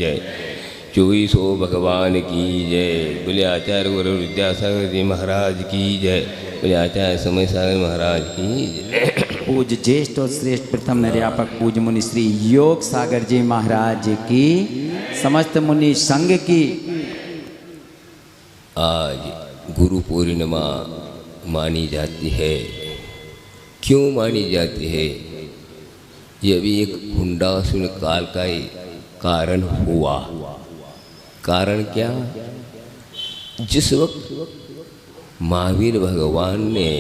जय। 2400 भगवान की जय। बोले आचार्य गुरु विद्यासागर जी महाराज की जय। बोले आचार्य समय सागर महाराज की जय। पूज्य ज्येष्ठ और श्रेष्ठ प्रथम निर्यापक पूज्य मुनि श्री योग सागर जी महाराज की, समस्त मुनि संघ की। आज गुरु पूर्णिमा मानी जाती है। क्यों मानी जाती है? यह भी एक हुंडासुर काल का ही कारण हुआ। कारण क्या? जिस वक्त महावीर भगवान ने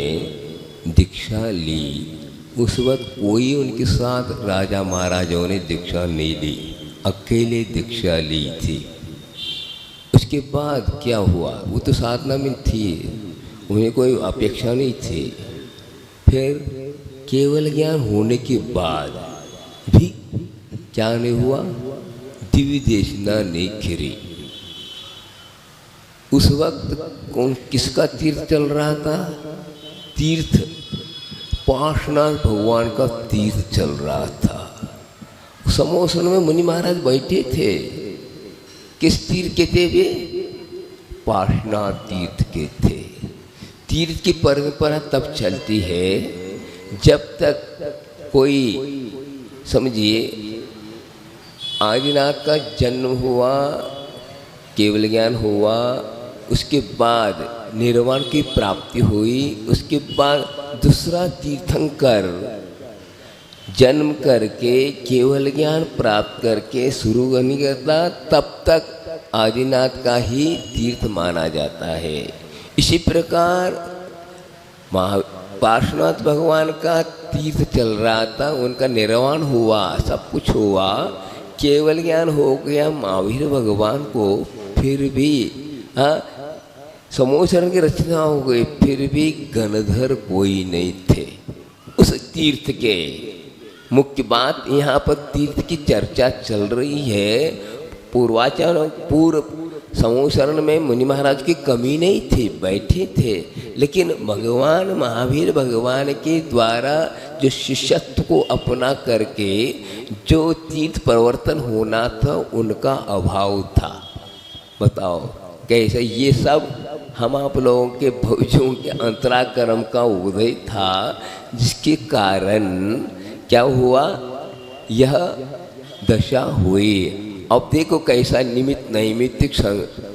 दीक्षा ली, उस वक्त कोई उनके साथ राजा महाराजाओं ने दीक्षा नहीं ली, अकेले दीक्षा ली थी। उसके बाद क्या हुआ? वो तो साधना में थी, उन्हें कोई अपेक्षा नहीं थी। फिर केवल ज्ञान होने के बाद भी क्या नहीं हुआ? दिव्य देशना नहीं खिरी। उस वक्त कौन किसका तीर्थ चल रहा था? तीर्थ पार्श्वनाथ भगवान का तीर्थ चल रहा था। समोसन में मुनि महाराज बैठे थे। किस तीर्थ के थे वे? पार्श्वनाथ तीर्थ के थे। तीर्थ की परंपरा तब चलती है जब तक कोई, समझिए, आदिनाथ का जन्म हुआ, केवल ज्ञान हुआ, उसके बाद निर्वाण की प्राप्ति हुई, उसके बाद दूसरा तीर्थंकर जन्म करके केवल ज्ञान प्राप्त करके शुरू नहीं करता, तब तक आदिनाथ का ही तीर्थ माना जाता है। इसी प्रकार पार्श्वनाथ भगवान का तीर्थ चल रहा था, उनका निर्वाण हुआ, सब कुछ हुआ, केवल ज्ञान हो गया महावीर भगवान को। फिर भी समोचरण की रचना हो गई, फिर भी गणधर कोई नहीं थे उस तीर्थ के। मुख्य बात यहाँ पर तीर्थ की चर्चा चल रही है। पूर्वाचार्य पूर्व समोचरण में मुनि महाराज की कमी नहीं थी, बैठे थे, लेकिन भगवान महावीर भगवान के द्वारा जो शिष्यत्व को अपना करके जो तीर्थ परिवर्तन होना था, उनका अभाव था। बताओ कैसे? ये सब हम आप लोगों के भविष्यों के अंतराक्रम का उदय था, जिसके कारण क्या हुआ? यह दशा हुई। अब देखो कैसा निमित्त नैमित्तिक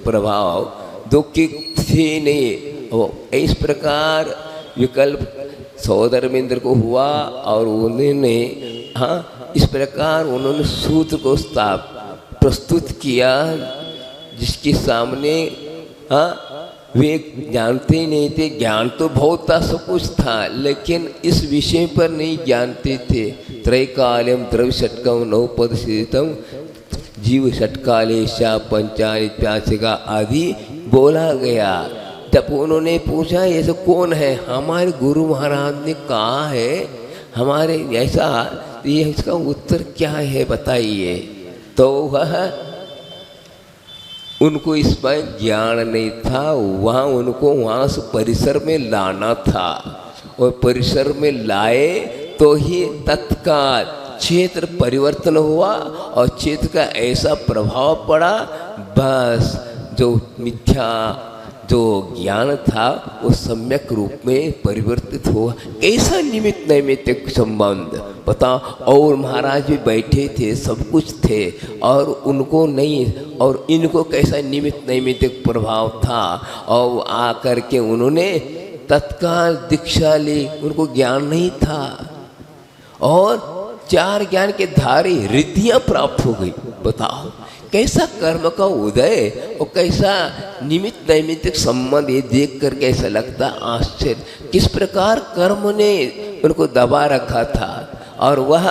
प्रभाव दुख थे नहीं। इस प्रकार विकल्प सौधर्मेंद्र को हुआ और उन्होंने इस प्रकार उन्होंने सूत्र को प्रस्तुत किया, जिसके सामने वे जानते नहीं थे। ज्ञान तो बहुत था, सब कुछ था, लेकिन इस विषय पर नहीं जानते थे। त्रैकाल्यम द्रव्य षटकम नवपद सिद्धम जीव षटकाले शा पंचानित्यासिका आदि बोला गया। जब उन्होंने पूछा ऐसा कौन है? हमारे गुरु महाराज ने कहा है हमारे ऐसा, ये इसका उत्तर क्या है बताइए? तो वह उनको इस पर ज्ञान नहीं था। वहाँ उनको वहाँ से परिसर में लाना था, और परिसर में लाए तो ही तत्काल क्षेत्र परिवर्तन हुआ, और क्षेत्र का ऐसा प्रभाव पड़ा, बस जो मिथ्या जो ज्ञान था वो सम्यक रूप में परिवर्तित हुआ। कैसा निमित्त नैमित्तिक संबंध बताओ। और महाराज भी बैठे थे, सब कुछ थे, और उनको नहीं, और इनको कैसा निमित्त नैमित्तिक प्रभाव था। और आकर के उन्होंने तत्काल दीक्षा ली, उनको ज्ञान नहीं था, और 4 ज्ञान के धारी रिद्धियाँ प्राप्त हो गई। बताओ कैसा कर्म का उदय और कैसा निमित्त नैमित्तिक संबंध, ये देख कर कैसा लगता आश्चर्य। किस प्रकार कर्म ने उनको दबा रखा था, और वह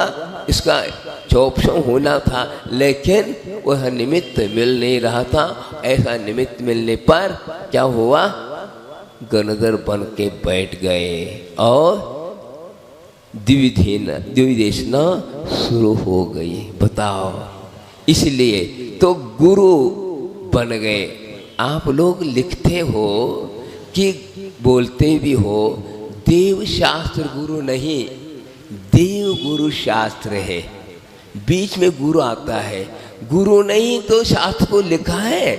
इसका चौपशों होना था, लेकिन वह निमित्त मिल नहीं रहा था। ऐसा निमित्त मिलने पर क्या हुआ? गणधर बन के बैठ गए, और दिव्य देशना शुरू हो गई। बताओ, इसलिए तो गुरु बन गए। आप लोग लिखते हो कि बोलते भी हो, देव शास्त्र गुरु नहीं, देव गुरु शास्त्र है। बीच में गुरु आता है। गुरु नहीं तो शास्त्र को लिखा है,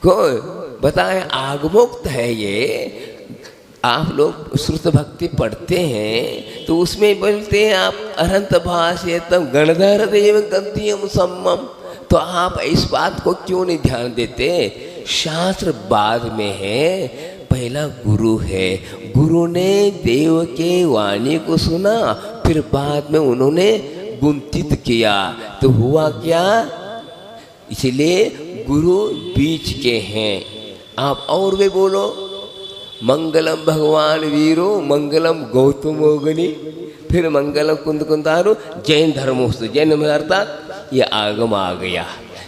कोई बताए आगमोक्त है ये। आप लोग श्रुत भक्ति पढ़ते हैं तो उसमें बोलते हैं आप अनंत भाष्यतम गणधर देव गंतियम सम्मम, तो आप इस बात को क्यों नहीं ध्यान देते? शास्त्र बाद में है, पहला गुरु है। गुरु ने देव के वाणी को सुना, फिर बाद में उन्होंने गुंथित किया, तो हुआ क्या? इसलिए गुरु बीच के हैं। आप और भी बोलो, मंगलम भगवान वीरो मंगलम गौतमोगनी, फिर मंगलम कुंद कुंदारो जैन धर्मोस्तु। जैन अर्थात ये आगम आ गया,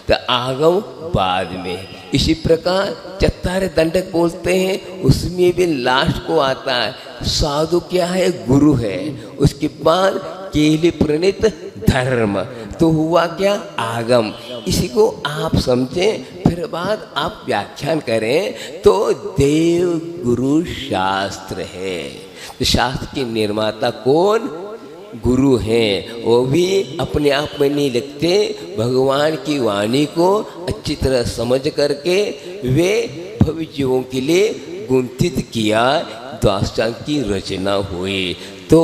तो आगम बाद में। इसी प्रकार चत्तारे दंडक बोलते हैं, उसमें भी लास्ट को आता है साधु क्या है? गुरु है। उसके बाद केली प्रणीत धर्म, तो हुआ क्या? आगम। इसी को आप समझें, फिर बाद आप व्याख्यान करें तो देव गुरु शास्त्र है। तो शास्त्र के निर्माता कौन? गुरु हैं। वो भी अपने आप में नहीं लिखते, भगवान की वाणी को अच्छी तरह समझ करके वे भविष्य जीवों के लिए गुंथित किया, द्वादशांग की रचना हुई, तो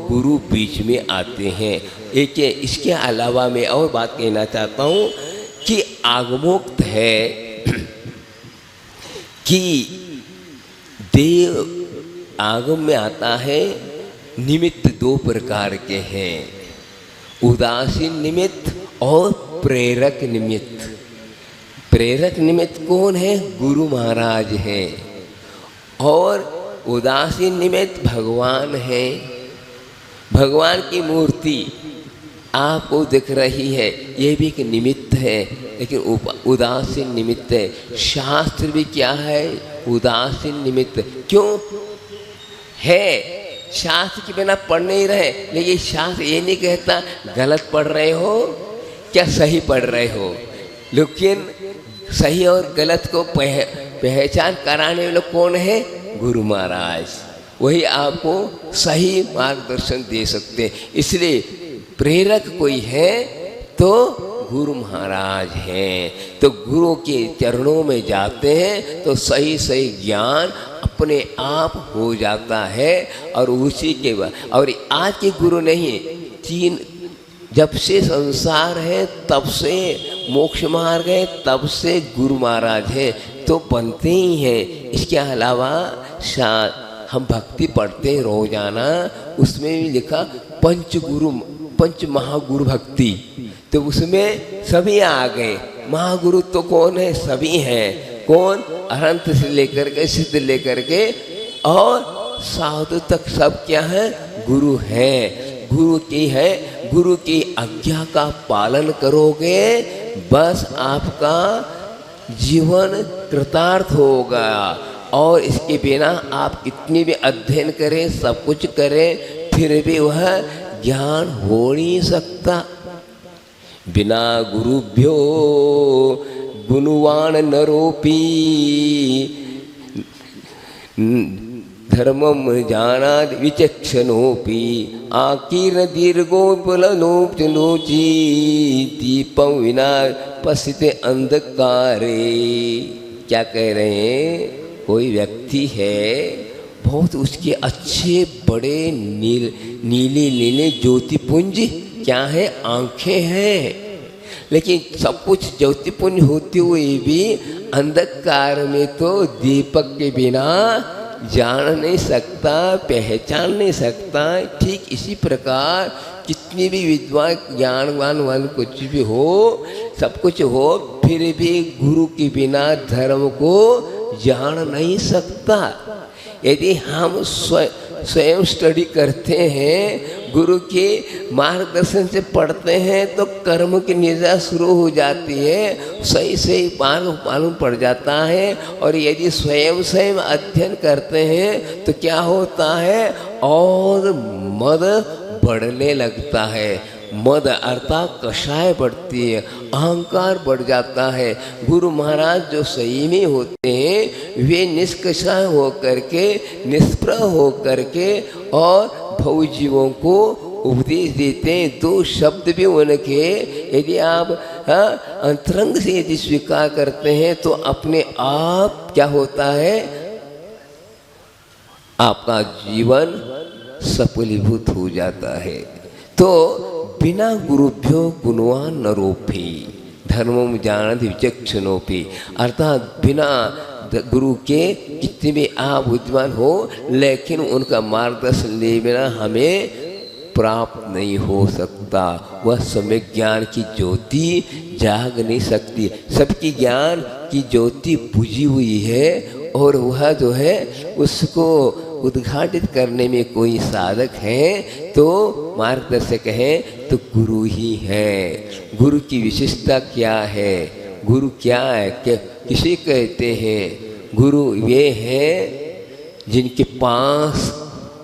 गुरु बीच में आते हैं। एक इसके अलावा मैं और बात कहना चाहता हूँ कि आगमोक्त है कि देव आगम में आता है। निमित्त दो प्रकार के हैं, उदासीन निमित्त और प्रेरक निमित्त। प्रेरक निमित्त कौन है? गुरु महाराज हैं। और उदासीन निमित्त भगवान है। भगवान की मूर्ति आपको दिख रही है, ये भी एक निमित्त है, लेकिन उदासीन निमित्त है। शास्त्र भी क्या है? उदासीन निमित्त। क्यों है? शास्त्र के बिना पढ़ नहीं रहे, लेकिन शास्त्र ये नहीं कहता गलत पढ़ रहे हो क्या सही पढ़ रहे हो, लेकिन सही और गलत को पहचान कराने वाले कौन है? गुरु महाराज। वही आपको सही मार्गदर्शन दे सकते हैं। इसलिए प्रेरक कोई है तो गुरु महाराज हैं। तो गुरु के चरणों में जाते हैं तो सही सही ज्ञान अपने आप हो जाता है। और उसी के बाद, और आज के गुरु नहीं, तीन जब से संसार है तब से मोक्ष मार्ग है, तब से गुरु महाराज है, तो बनते ही हैं। इसके अलावा हम भक्ति पढ़ते हैं रोजाना, उसमें भी लिखा पंच महागुरु भक्ति, तो उसमें सभी आ गए। महागुरु तो कौन है? सभी हैं। कौन? अनंत से लेकर के सिद्ध लेकर के और साधु तक सब क्या है? गुरु है। गुरु की है, गुरु की आज्ञा का पालन करोगे, बस आपका जीवन कृतार्थ होगा। और इसके बिना आप कितनी भी अध्ययन करें, सब कुछ करें, फिर भी वह ज्ञान हो नहीं सकता। बिना गुरुभ्यो गुणवान नरोपी धर्मम जानाद विचक्षणोपि आकीर्ण दीर्घोपलनोपनोची दीपम विना पश्यते अंधकारे। क्या कह रहे हैं? कोई व्यक्ति है, बहुत उसके अच्छे बड़े नीले नीले ज्योतिपुंज क्या है? आंखें हैं, लेकिन सब कुछ ज्योतिपुंज होते हुए भी अंधकार में तो दीपक के बिना जान नहीं सकता, पहचान नहीं सकता। ठीक इसी प्रकार कितनी भी विद्वान ज्ञानवान कुछ भी हो, सब कुछ हो, फिर भी गुरु के बिना धर्म को जान नहीं सकता। यदि हम स्वयं स्टडी करते हैं, गुरु के मार्गदर्शन से पढ़ते हैं, तो कर्म की निजा शुरू हो जाती है, सही सही मार्ग मालूम पड़ जाता है। और यदि स्वयं अध्ययन करते हैं तो क्या होता है? और मद बढ़ने लगता है। मद अर्थात कषाय बढ़ती है, अहंकार बढ़ जाता है। गुरु महाराज जो सही में होते हैं वे निष्कषाय हो करके, निष्प्रह हो करके और भव जीवों को उपदेश देते हैं, दो शब्द भी उनके यदि आप अंतरंग से यदि स्वीकार करते हैं तो अपने आप क्या होता है, आपका जीवन सफलीभूत हो जाता है। तो बिना गुरुभ्यो गुणवान नरोपि धर्मम जानत विचक्षणोपि, अर्थात बिना गुरु के कितने भी आप बुद्धिमान हो लेकिन उनका मार्गदर्शन ले बिना हमें प्राप्त नहीं हो सकता। वह सम्यक ज्ञान की ज्योति जाग नहीं सकती। सबकी ज्ञान की ज्योति बुझी हुई है और वह जो है उसको उद्घाटित करने में कोई साधक है तो मार्गदर्शक है तो गुरु ही है। गुरु की विशेषता क्या है, गुरु क्या है, किसे कहते हैं? गुरु वे हैं जिनके पास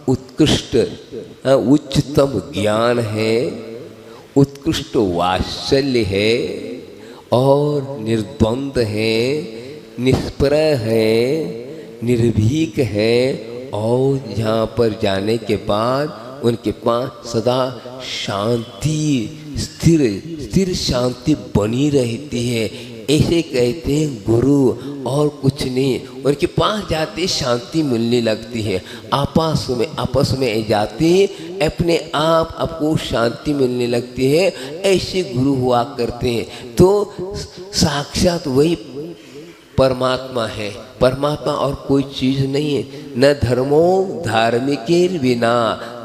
उत्कृष्ट उच्चतम ज्ञान है, उत्कृष्ट वात्सल्य है और निर्द्वंद है, निष्प्रह है, निर्भीक है और यहाँ पर जाने के बाद उनके पास सदा शांति स्थिर शांति बनी रहती है। ऐसे कहते हैं गुरु और कुछ नहीं। उनके पास जाते शांति मिलने लगती है, आपस में जाते अपने आप आपको शांति मिलने लगती है। ऐसे गुरु हुआ करते हैं। तो साक्षात वही परमात्मा है, परमात्मा और कोई चीज़ नहीं है। न धर्मो धार्मिक बिना,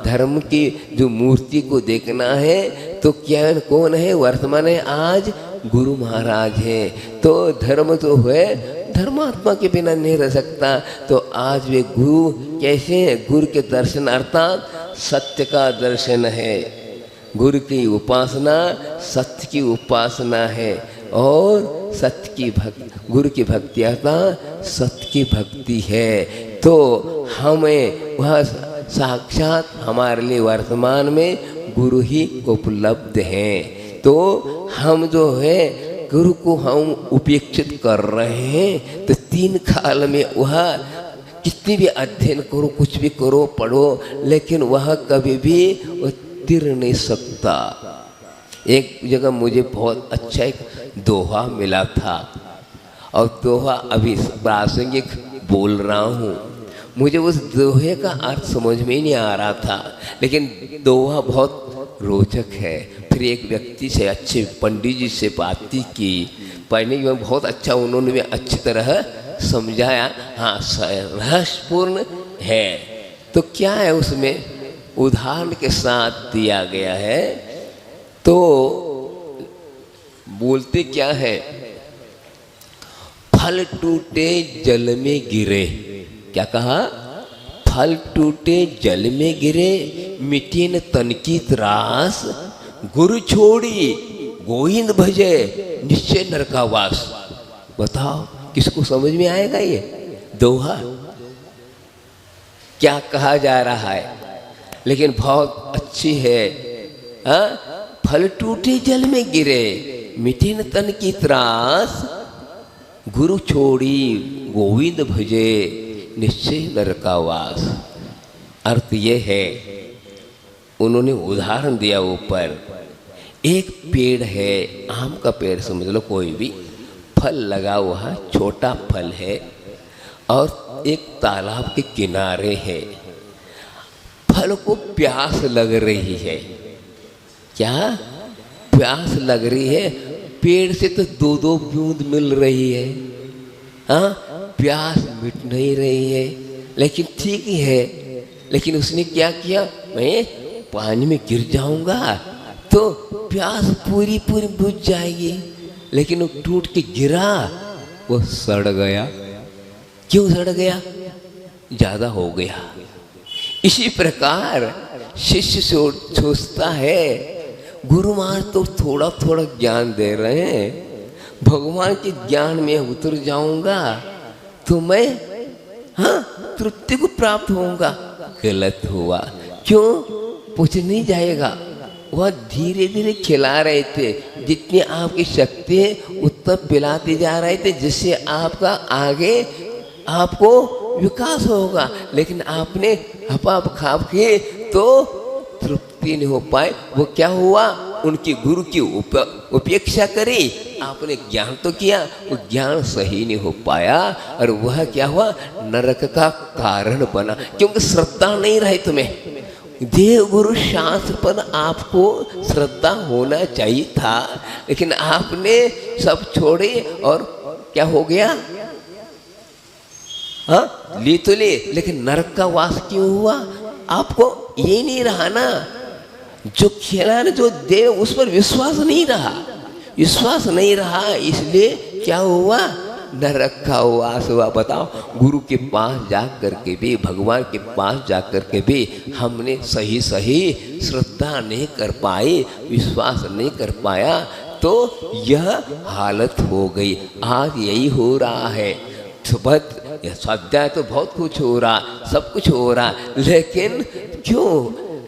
धर्म की जो मूर्ति को देखना है तो क्या कौन है, वर्तमान है आज गुरु महाराज है। तो धर्म तो है, धर्मात्मा के बिना नहीं रह सकता। तो आज वे गुरु कैसे हैं? गुरु के दर्शन अर्थात सत्य का दर्शन है। गुरु की उपासना सत्य की उपासना है और सत्य की भक्ति, गुरु की भक्ति अर्थात सत्य की भक्ति है। तो हमें वह साक्षात हमारे लिए वर्तमान में गुरु ही उपलब्ध हैं। तो हम जो है गुरु को हम उपेक्षित कर रहे हैं तो 3 काल में वह कितनी भी अध्ययन करो, कुछ भी करो, पढ़ो, लेकिन वह कभी भी उतर नहीं सकता। एक जगह मुझे बहुत अच्छा एक दोहा मिला था और दोहा अभी प्रासंगिक बोल रहा हूँ। मुझे उस दोहे का अर्थ समझ में ही नहीं आ रहा था, लेकिन दोहा बहुत रोचक है। फिर एक व्यक्ति से, अच्छे पंडित जी से बातचीत की, पढ़ने में बहुत अच्छा उन्होंने भी अच्छी तरह समझाया। हाँ, रहस्यपूर्ण है। तो क्या है उसमें उदाहरण के साथ दिया गया है। तो बोलते क्या है, फल टूटे जल में गिरे। क्या कहा? फल टूटे जल में गिरे, मिटे न तन की त्रास, गुरु छोड़ी गोविंद भजे, निश्चय नरकावास। बताओ किसको समझ में आएगा ये दोहा? क्या कहा जा रहा है? लेकिन बहुत अच्छी है। फल टूटे जल में गिरे, मिटे न तन की त्रास, गुरु छोड़ी गोविंद भजे, निश्चय नरकावास। अर्थ ये है, उन्होंने उदाहरण दिया ऊपर। एक पेड़ है, आम का पेड़ समझ लो, कोई भी फल लगा हुआ, छोटा फल है और एक तालाब के किनारे है। फल को प्यास लग रही है। क्या प्यास लग रही है? पेड़ से तो 2-2 बूंद मिल रही है। हाँ, प्यास मिट नहीं रही है, लेकिन ठीक ही है। लेकिन उसने क्या किया, मैं पानी में गिर जाऊंगा तो प्यास पूरी बुझ जाएगी। लेकिन वो टूट के गिरा, वो सड़ गया। क्यों सड़ गया? ज्यादा हो गया। इसी प्रकार शिष्य सोचता है, गुरु महाराज तो थोड़ा थोड़ा ज्ञान दे रहे हैं, भगवान के ज्ञान में उतर जाऊंगा तो मैं तृप्ति को प्राप्त होऊंगा। गलत हुआ। क्यों? पूछ नहीं जाएगा। वह धीरे धीरे खिला रहे थे, जितनी आपकी शक्ति है उतना पिलाते जा रहे थे, जिससे आपका आगे आपको विकास होगा। लेकिन आपने हपा खाप के तो तृप्ति अनुभूति नहीं हो पाए, वो क्या हुआ, उनकी गुरु की उपेक्षा करी। आपने ज्ञान तो किया, वो ज्ञान सही नहीं हो पाया और वह क्या हुआ, नरक का कारण बना, क्योंकि श्रद्धा नहीं रही तुम्हें। देव गुरु शास्त्र पर आपको श्रद्धा होना चाहिए था, लेकिन आपने सब छोड़े और क्या हो गया, हाँ ली तो ले, लेकिन नरक का वास क्यों हुआ? आपको ये नहीं रहा ना, जो खेला ना, जो देव, उस पर विश्वास नहीं रहा, विश्वास नहीं रहा, इसलिए क्या हुआ, नरक का वास हुआ। बताओ, गुरु के पास जा कर के भी, भगवान के पास जा कर के भी हमने सही सही श्रद्धा नहीं कर पाई, विश्वास नहीं कर पाया, तो यह हालत हो गई। आज यही हो रहा है। स्वाध्याय तो बहुत कुछ हो रहा, सब कुछ हो रहा, लेकिन क्यों,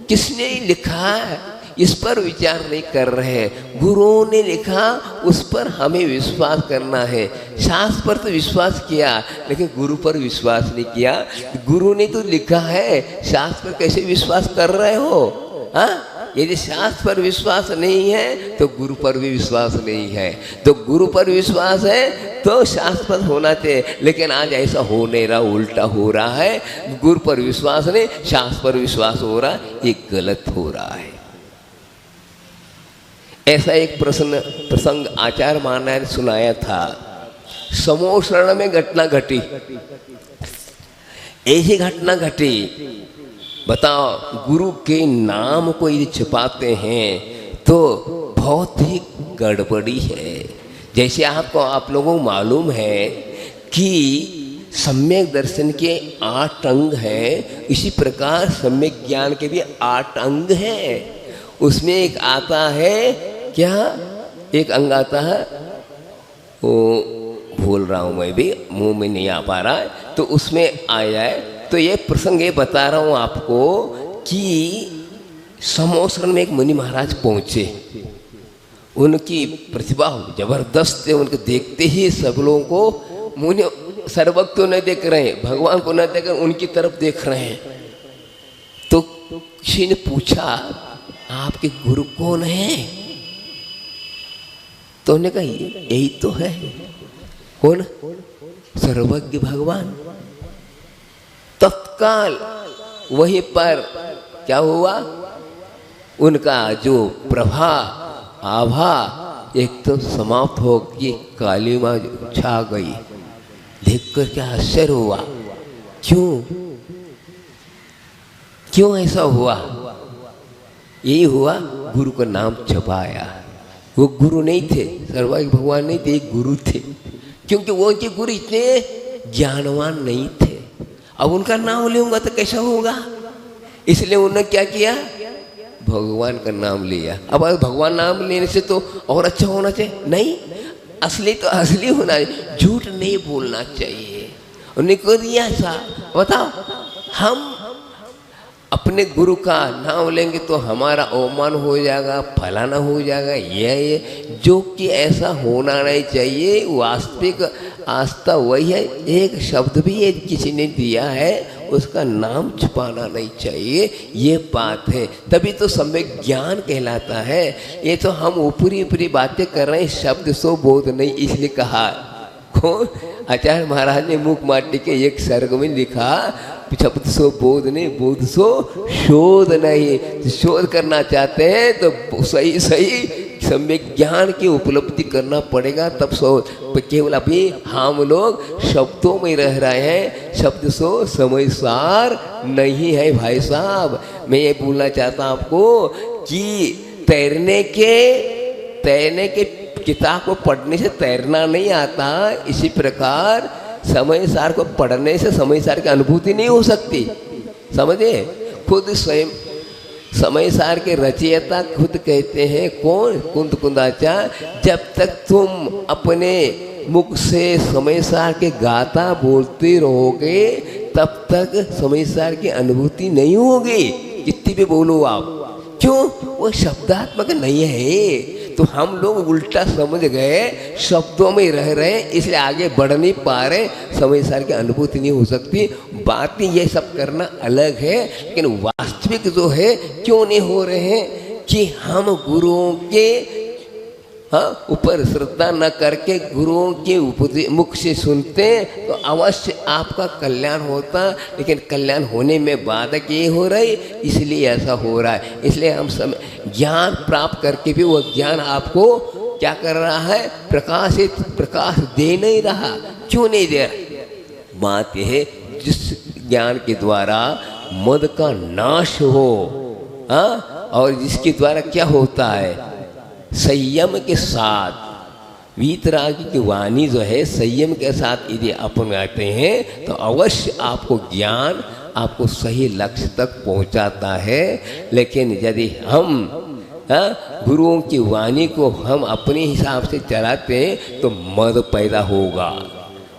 किसने लिखा है इस पर विचार नहीं कर रहे हैं। गुरुओं ने लिखा, उस पर हमें विश्वास करना है। शास्त्र पर तो विश्वास किया, लेकिन गुरु पर विश्वास नहीं किया। गुरु ने तो लिखा है, शास्त्र पर कैसे विश्वास कर रहे हो? हाँ, यदि शास्त्र पर विश्वास नहीं है तो गुरु पर भी विश्वास नहीं है। तो गुरु पर विश्वास है तो शास्त्र पर होना चाहिए, लेकिन आज ऐसा हो नहीं रहा, उल्टा हो रहा है। गुरु पर विश्वास नहीं, शास्त्र पर विश्वास हो रहा, ये गलत हो रहा है। ऐसा एक प्रसंग आचार्य महाराज ने सुनाया था। समोशरण में घटना घटी, ऐसी घटना घटी। बताओ, गुरु के नाम को यदि छिपाते हैं तो बहुत ही गड़बड़ी है। जैसे आप लोगों को मालूम है कि सम्यक दर्शन के 8 अंग हैं, इसी प्रकार सम्यक ज्ञान के भी 8 अंग हैं। उसमें एक आता है क्या, एक अंग आता है, वो भूल रहा हूँ मैं भी, मुंह में नहीं आ पा रहा है, तो उसमें आ जाए। तो ये प्रसंग ये बता रहा हूँ आपको कि समोसरण में एक मुनि महाराज पहुँचे। उनकी प्रतिभा जबरदस्त है, उनको देखते ही सब लोगों को, मुनि सर्वज्ञ तो नहीं देख रहे हैं, भगवान को नहीं देख रहे, उनकी तरफ देख रहे हैं। तो किसी ने पूछा, आपके गुरु कौन है? तो उन्होंने कहा, यही तो है। कौन? सर्वज्ञ भगवान। तत्काल वहीं पर क्या हुआ, उनका जो प्रभा आभा एक तो समाप्त हो गई, काली माँ छा गई। देखकर क्या आश्चर्य हुआ, क्यों ऐसा हुआ? यही हुआ, गुरु का नाम छपाया। वो गुरु नहीं थे, सर्वज्ञ भगवान नहीं थे, गुरु थे, क्योंकि वो उनके गुरु इतने ज्ञानवान नहीं थे। अब उनका नाम लूंगा तो कैसा होगा, इसलिए उन्होंने क्या किया, भगवान का नाम लिया। अब भगवान नाम लेने से तो और अच्छा होना चाहिए, नहीं, असली तो असली होना चाहिए, झूठ नहीं बोलना चाहिए। उन्हें को दिया ऐसा। बताओ, हम अपने गुरु का नाम लेंगे तो हमारा अवमान हो जाएगा, फलाना हो जाएगा, ये जो कि ऐसा होना नहीं चाहिए। वास्तविक आस्था वही है, एक शब्द भी यदि किसी ने दिया है उसका नाम छुपाना नहीं चाहिए, ये बात है। तभी तो सम्यक ज्ञान कहलाता है। ये तो हम ऊपरी ऊपरी बातें कर रहे हैं, शब्द सो बोध नहीं, इसलिए कहा। कौन? आचार्य महाराज ने मुख माटी के एक सर्ग में लिखा, शब्द सो बोध नहीं, बोध सो शोध नहीं। तो शोध करना चाहते हैं तो सही सही सम्यक ज्ञान की उपलब्धि करना पड़ेगा, तब केवल अभी हम लोग शब्दों में रह रहे हैं, शब्द सो समय सार नहीं है। भाई साहब, मैं ये बोलना चाहता हूँ आपको कि तैरने के किताब को पढ़ने से तैरना नहीं आता, इसी प्रकार समय सार को पढ़ने से समय सार की अनुभूति नहीं हो सकती। समझे? खुद स्वयं समय सार के रचयिता खुद कहते हैं, कौन? कुंद कुंदाचार्य, जब तक तुम अपने मुख से समय सार के गाता बोलते रहोगे तब तक समय सार की अनुभूति नहीं होगी, कितनी भी बोलो आप। क्यों? वो शब्दात्मक नहीं है। तो हम लोग उल्टा समझ गए, शब्दों में रह रहे हैं इसलिए आगे बढ़ नहीं पा रहे, समय सार की अनुभूति नहीं हो सकती। बातें ये सब करना अलग है, लेकिन वास्तविक जो है क्यों नहीं हो रहे हैं कि हम गुरुओं के ऊपर श्रद्धा न करके गुरुओं के मुख से सुनते तो अवश्य आपका कल्याण होता, लेकिन कल्याण होने में बाधक ये हो रही, इसलिए ऐसा हो रहा है। इसलिए हम सब ज्ञान प्राप्त करके भी वह ज्ञान आपको क्या कर रहा है, प्रकाश दे नहीं रहा। क्यों नहीं दे रहा? बात यह है जिस ज्ञान के द्वारा मद का नाश हो, और जिसके द्वारा क्या होता है, संयम के साथ वीतरागी की वाणी जो है संयम के साथ यदि अपनाते हैं तो अवश्य आपको ज्ञान आपको सही लक्ष्य तक पहुंचाता है। लेकिन यदि हम गुरुओं की वाणी को हम अपने हिसाब से चलाते हैं तो मद पैदा होगा।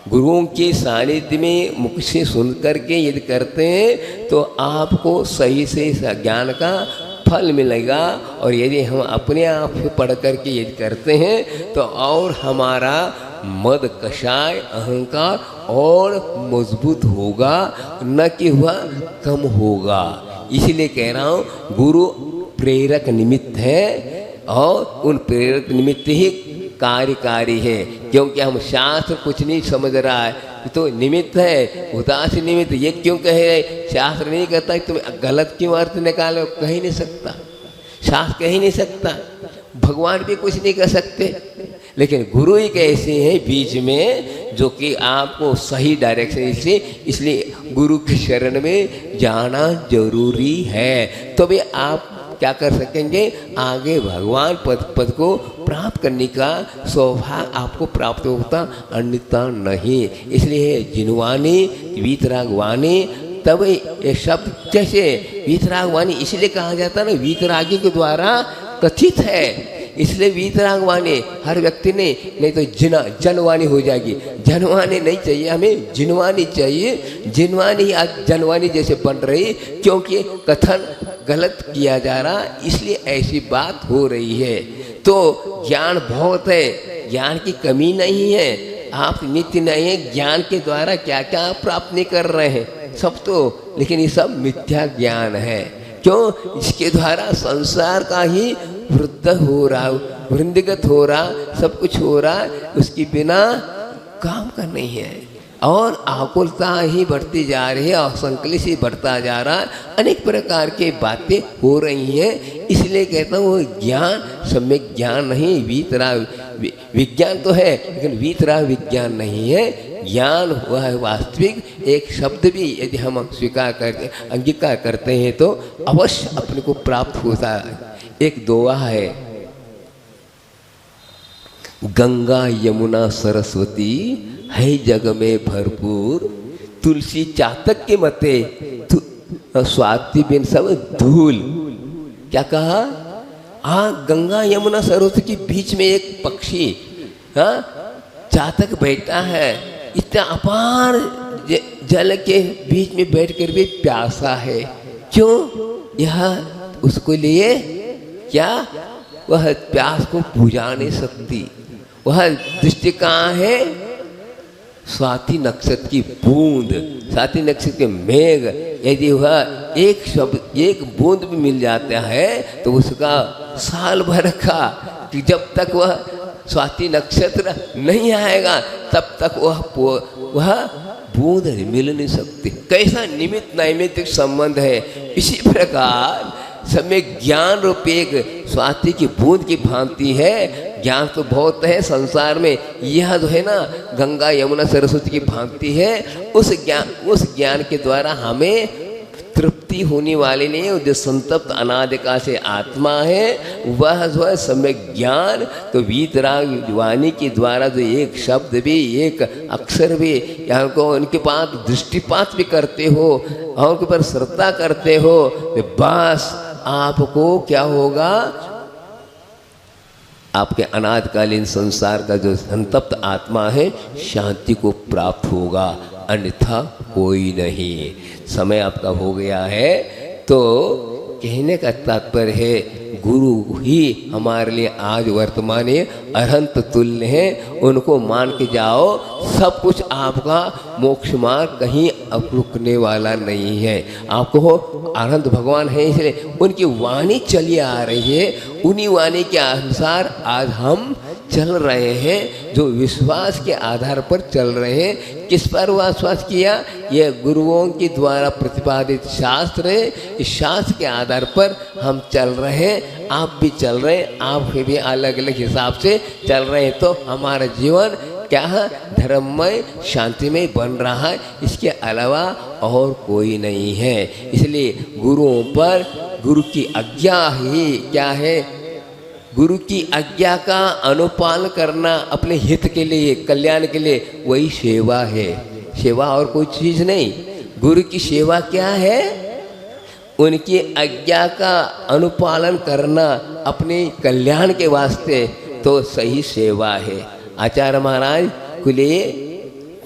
गुरुओं के सानिध्य में मुख से सुन करके यदि करते हैं तो आपको सही से ज्ञान का फल मिलेगा, और यदि हम अपने आप से पढ़ करके यदि करते हैं तो और हमारा मद कषाय अहंकार और मजबूत होगा, न कि वह कम होगा। इसलिए कह रहा हूँ गुरु प्रेरक निमित्त है और उन प्रेरक निमित्त ही कार्यकारी है, क्योंकि हम शास्त्र कुछ नहीं समझ रहा है तो निमित्त है, उदास निमित्त। ये क्यों कहे शास्त्र नहीं कहता तुम गलत क्यों अर्थ निकालो, कह ही नहीं सकता, शास्त्र कह ही नहीं सकता, भगवान भी कुछ नहीं कह सकते, लेकिन गुरु ही कैसे हैं बीच में जो कि आपको सही डायरेक्शन, इसलिए गुरु की शरण में जाना जरूरी है। तो भी आप क्या कर सकेंगे, आगे भगवान पद को प्राप्त करने का सौभाग्य आपको प्राप्त होता, अन्यथा नहीं। इसलिए जिनवाणी वीतरागवाणी, तब ये शब्द जैसे वीतरागवाणी इसलिए कहा जाता है ना, वीतरागी के द्वारा कथित है, इसलिए वीतरागवाणी हर व्यक्ति ने, नहीं तो जनवाणी हो जाएगी। जनवाणी नहीं चाहिए हमें, जिनवाणी चाहिए। जिनवाणी आज जनवाणी जैसे बन रही, क्योंकि कथन गलत किया जा रहा, इसलिए ऐसी बात हो रही है। तो ज्ञान बहुत है, ज्ञान की कमी नहीं है, आप नित्य नहीं है, ज्ञान के द्वारा क्या क्या आप प्राप्त नहीं कर रहे हैं सब तो, लेकिन ये सब मिथ्या ज्ञान है। क्यों? इसके द्वारा संसार का ही वृद्ध हो रहा, वृंदगत हो रहा, सब कुछ हो रहा, उसके बिना काम का नहीं है, और आकुलता ही बढ़ती जा रही है, और संकलित ही बढ़ता जा रहा है, अनेक प्रकार की बातें हो रही हैं। इसलिए कहता हूँ वो ज्ञान सम्यक ज्ञान नहीं, वीतराग विज्ञान तो है लेकिन वीतराग विज्ञान नहीं है। ज्ञान हुआ है वास्तविक, एक शब्द भी यदि हम स्वीकार करते अंगीकार करते हैं तो अवश्य अपने को प्राप्त होता है। एक दोहा है, गंगा यमुना सरस्वती है जग में भरपूर, तुलसी चातक के मते स्वाति बिन सब धूल। क्या कहा? गंगा यमुना सरस्वती के बीच में एक पक्षी चातक बैठा है, इतना अपार जल के बीच में बैठकर भी प्यासा है। क्यों? यह उसको लिए क्या वह प्यास को बुझा नहीं सकती। वह दृष्टि कहाँ है? स्वाति नक्षत्र की बूंद, स्वाति नक्षत्र के मेघ, यदि वह एक शब्द एक बूंद भी मिल जाता है तो उसका साल भर का, कि जब तक वह स्वाति नक्षत्र नहीं आएगा तब तक वह बूंद मिल नहीं सकती। कैसा निमित्त नैमित्तिक संबंध है। इसी प्रकार समय ज्ञान रूप एक स्वाति की बूंद की भांति है। ज्ञान तो बहुत है संसार में, यह जो है ना गंगा यमुना सरस्वती की भांति है। उस ज्ञान के द्वारा हमें तृप्ति होने वाली नहीं है। जो संतप्त अनादिका से आत्मा है वह जो है सम्यक ज्ञान। तो वीतराग वाणी के द्वारा जो एक शब्द भी एक अक्षर भी यहाँ को उनके पास दृष्टिपात भी करते हो और उनके ऊपर श्रद्धा करते हो तो बस आपको क्या होगा, आपके अनादिकालीन संसार का जो संतप्त आत्मा है शांति को प्राप्त होगा, अन्यथा कोई नहीं। समय आपका हो गया है तो कहने का तात्पर्य है गुरु ही हमारे लिए आज वर्तमान अरहंत तुल्य हैं। उनको मान के जाओ, सब कुछ आपका मोक्ष मार्ग कहीं अब रुकने वाला नहीं है। आपको अरहंत भगवान है, इसलिए उनकी वाणी चली आ रही है। उन्हीं वाणी के अनुसार आज हम चल रहे हैं, जो विश्वास के आधार पर चल रहे हैं। किस पर विश्वास किया? यह गुरुओं के द्वारा प्रतिपादित शास्त्र है। इस शास्त्र के आधार पर हम चल रहे हैं। आप भी चल रहे हैं, आप भी अलग अलग हिसाब से चल रहे हैं। तो हमारा जीवन क्या है? धर्ममय, शांतिमय बन रहा है। इसके अलावा और कोई नहीं है। इसलिए गुरुओं पर गुरु की आज्ञा ही क्या है? गुरु की आज्ञा का अनुपालन करना अपने हित के लिए, कल्याण के लिए, वही सेवा है। सेवा और कोई चीज़ नहीं। गुरु की सेवा क्या है? उनकी आज्ञा का अनुपालन करना अपने कल्याण के वास्ते, तो सही सेवा है। आचार्य महाराज के लिए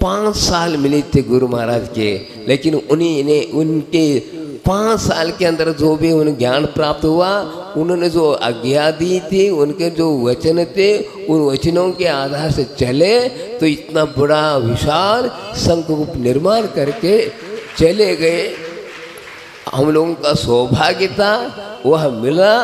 5 साल मिले थे गुरु महाराज के, लेकिन उन्हीं ने उनके 5 साल के अंदर जो भी उन्हें ज्ञान प्राप्त हुआ, उन्होंने जो आज्ञा दी थी, उनके जो वचन थे, उन वचनों के आधार से चले तो इतना बड़ा विशाल संघ को निर्माण करके चले गए। हम लोगों का सौभाग्य था, वह मिला।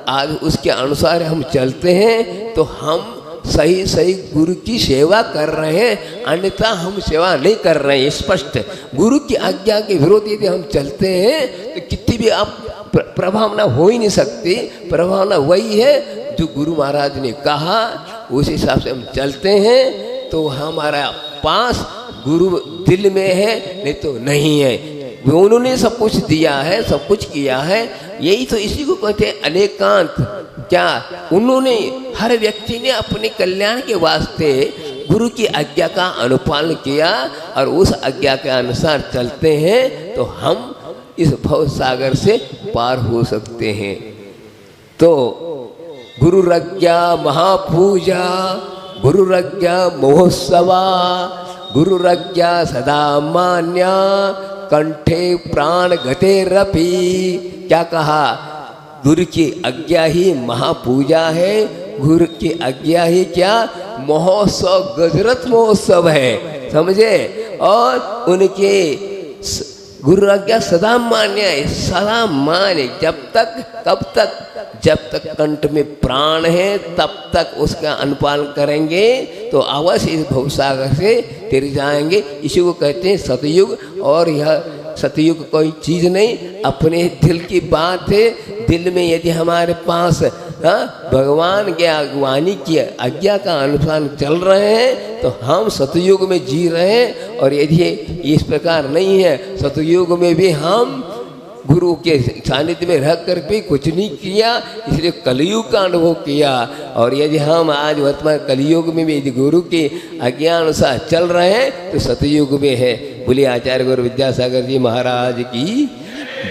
आज उसके अनुसार हम चलते हैं तो हम सही सही गुरु की सेवा कर रहे हैं, अन्यथा हम सेवा नहीं कर रहे हैं। स्पष्ट गुरु की आज्ञा के विरोध यदि हम चलते हैं तो कितनी भी आप प्रभावना हो ही नहीं सकती। प्रभावना वही है जो गुरु महाराज ने कहा, उस हिसाब से हम चलते हैं तो हमारा पास गुरु दिल में है, नहीं तो नहीं है। उन्होंने सब कुछ दिया है, सब कुछ किया है। यही तो इसी को कहते हैं अनेकांत। क्या उन्होंने, हर व्यक्ति ने अपने कल्याण के वास्ते गुरु की आज्ञा का अनुपालन किया और उस आज्ञा के अनुसार चलते हैं तो हम इस भव सागर से पार हो सकते हैं। तो गुरुरज्ञा महापूजा, गुरुरज्ञा महोत्सवा, गुरुरज्ञा सदा मान्या, कंठे प्राण गतेरपि। क्या कहा? गुरु की आज्ञा ही महापूजा है। गुरु की आज्ञा ही क्या? महोत्सव, गजरत महोत्सव है, समझे। और उनके गुरु आज्ञा सदा मान्य है, सदा मान्य। जब तक, कब तक? जब तक कंठ में प्राण है तब तक उसका अनुपालन करेंगे तो अवश्य इस भवसागर से तिर जाएंगे। इसी को कहते हैं सतयुग। और यह सतयुग कोई चीज़ नहीं, अपने दिल की बात है। दिल में यदि हमारे पास भगवान के वाणी की आज्ञा का अनुसार चल रहे हैं तो हम सतयुग में जी रहे हैं। और यदि इस प्रकार नहीं है, सतयुग में भी हम गुरु के सानिध्य में रह कर भी कुछ नहीं किया, इसलिए कलयुग का अनुभव किया। और यदि हम आज वर्तमान कलयुग में भी यदि गुरु के आज्ञा अनुसार चल रहे हैं तो सतयुग में है। बोलिए आचार्य गुरु विद्यासागर जी महाराज की।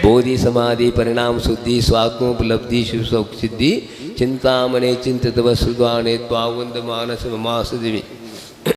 बोधि समाधि परिणाम शुद्धि स्वात्मोपलब्धि शिव सिद्धि चिंतामणे चिंतित वसुद्वाणे त्वावंद मानस मास देवी।